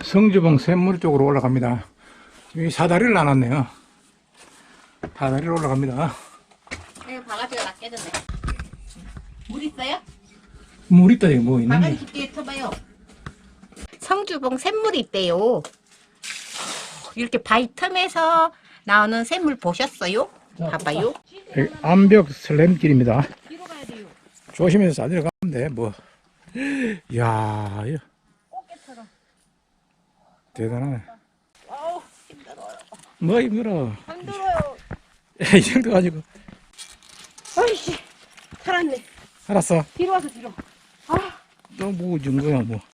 성주봉 샘물 쪽으로 올라갑니다. 여기 사다리를 놔놨네요. 사다리로 올라갑니다. 네, 바가지가 다 깨졌네. 물 있어요? 물 있다, 이거 뭐 있는데. 바가지 깊게 터봐요. 성주봉 샘물이 있대요. 이렇게 바위 틈에서 나오는 샘물 보셨어요? 봐봐요. 여기 암벽 슬램길입니다. 뒤로 가야 돼요. 조심해서 사다리 가면 돼, 뭐. 이야, 이거 꽃게처럼. 대단하네. 어우, 힘들어요. 뭐 힘들어. 힘들어요. 이 정도 가지고. 아이씨, 살았네. 알았어. 뒤로 와서 뒤로. 아, 또 뭐 준 거야, 뭐.